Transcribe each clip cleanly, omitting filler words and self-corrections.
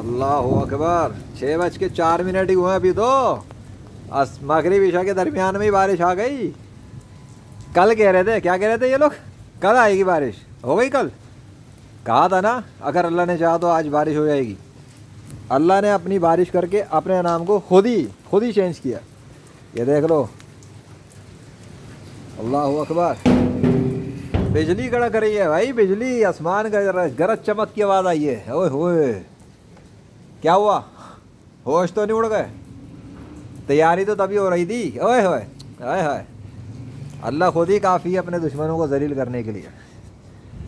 اللہ اکبر 6:04 ہی ہوئے ابھی تو مغرب عشاء کے درمیان میں ہی بارش آ گئی. کل کہہ رہے تھے, کیا کہہ رہے تھے یہ لوگ, کل آئے گی بارش, ہو گئی کل. کہا تھا نا اگر اللہ نے چاہا تو آج بارش ہو جائے گی. اللہ نے اپنی بارش کر کے اپنے نام کو خود ہی چینج کیا. یہ دیکھ لو, اللہ اکبر. بجلی کڑک رہی ہے بھائی, بجلی, آسمان کا گرج چمک کی آواز آئی ہے. اوئے ہوئے, کیا ہوا, ہوش تو نہیں اڑ گئے؟ تیاری تو تبھی ہو رہی تھی. اوئے ہوئے ہائے ہائے, اللہ خود ہی کافی ہے اپنے دشمنوں کو ذلیل کرنے کے لیے.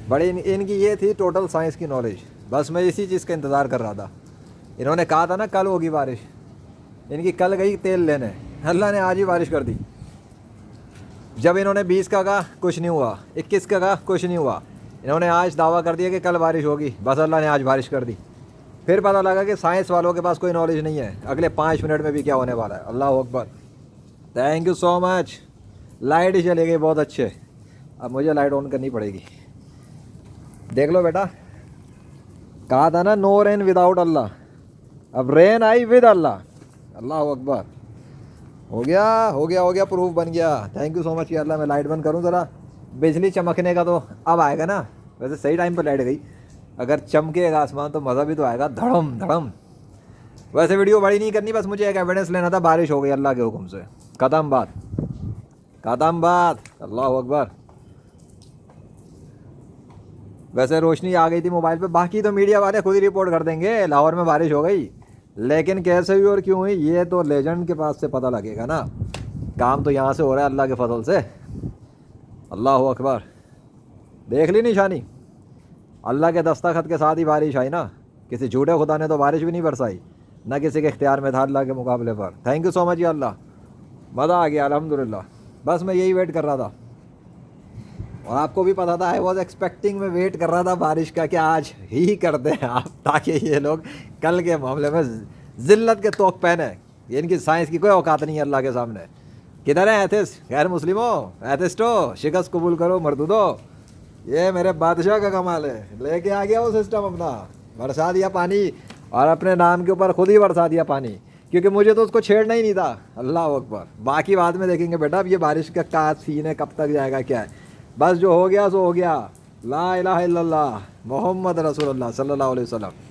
بڑی ان کی یہ تھی ٹوٹل سائنس کی نالج. بس میں اسی چیز کا انتظار کر رہا تھا. انہوں نے کہا تھا نا کل ہوگی بارش, ان کی کل گئی تیل لینے, اللہ نے آج ہی بارش کر دی. جب انہوں نے 20 کا کہا کچھ نہیں ہوا, 21 کا کہا کچھ نہیں ہوا, انہوں نے آج دعویٰ کر دیا کہ کل بارش ہوگی, بس اللہ نے آج بارش کر دی. پھر پتہ لگا کہ سائنس والوں کے پاس کوئی نالج نہیں ہے اگلے 5 منٹ میں بھی کیا ہونے والا ہے. اللہ اکبر, thank you so much. Light ہی چلے گئی, بہت اچھے. اب مجھے لائٹ آن کرنی پڑے گی. دیکھ لو بیٹا, کہا تھا نا نو رین وداؤٹ اللہ, اب رین آئی ود اللہ. اللہ اکبر, ہو گیا پروف بن گیا. تھینک یو سو مچ. اللہ میں لائٹ بند کروں ذرا, بجلی چمکنے کا تو اب آئے گا نا. ویسے صحیح ٹائم پہ لائٹ گئی, اگر چمکے گا آسمان تو مزہ بھی تو آئے گا, دھڑم دھڑم. ویسے ویڈیو بڑی نہیں کرنی, بس مجھے ایک ایویڈنس لینا تھا, بارش ہو گئی اللہ کے حکم سے, ختم بات. اللہ اکبر. ویسے روشنی آ گئی تھی موبائل پہ, باقی تو میڈیا والے خود ہی رپورٹ کر دیں گے لاہور میں بارش ہو گئی, لیکن کیسے ہوئی اور کیوں ہوئی یہ تو لیجنڈ کے پاس سے پتہ لگے گا نا. کام تو یہاں سے ہو رہا ہے اللہ کے فضل سے. اللہ اکبر, دیکھ لی نشانی, اللہ کے دستخط کے ساتھ ہی بارش آئی نا. کسی جھوٹے خدا نے تو بارش بھی نہیں برسائی, نہ کسی کے اختیار میں تھا اللہ کے مقابلے پر. تھینک یو سو مچ یا اللہ, مزہ آ گیا الحمدللہ. بس میں یہی ویٹ کر رہا تھا, اور آپ کو بھی پتا تھا, آئی واز ایکسپیکٹنگ, میں ویٹ کر رہا تھا بارش کا کہ آج ہی کر دیں آپ, تاکہ یہ لوگ کل کے معاملے میں ذلت کے توق پہنے. ان کی سائنس کی کوئی اوقات نہیں ہے اللہ کے سامنے. کدھر ہیں ایتھس, غیر مسلموں, ایتھسٹو, شکست قبول کرو مردودو. یہ میرے بادشاہ کا کمال ہے, لے کے آ گیا وہ سسٹم اپنا, برسا دیا پانی, اور اپنے نام کے اوپر خود ہی برسا دیا پانی, کیونکہ مجھے تو اس کو چھیڑنا ہی نہیں تھا. اللہ اکبر. باقی بعد میں دیکھیں گے بیٹا, اب یہ بارش کا سین ہے, کب تک جائے گا, کیا ہے. بس جو ہو گیا سو ہو گیا. لا الہ الا اللہ محمد رسول اللہ صلی اللہ علیہ وسلم.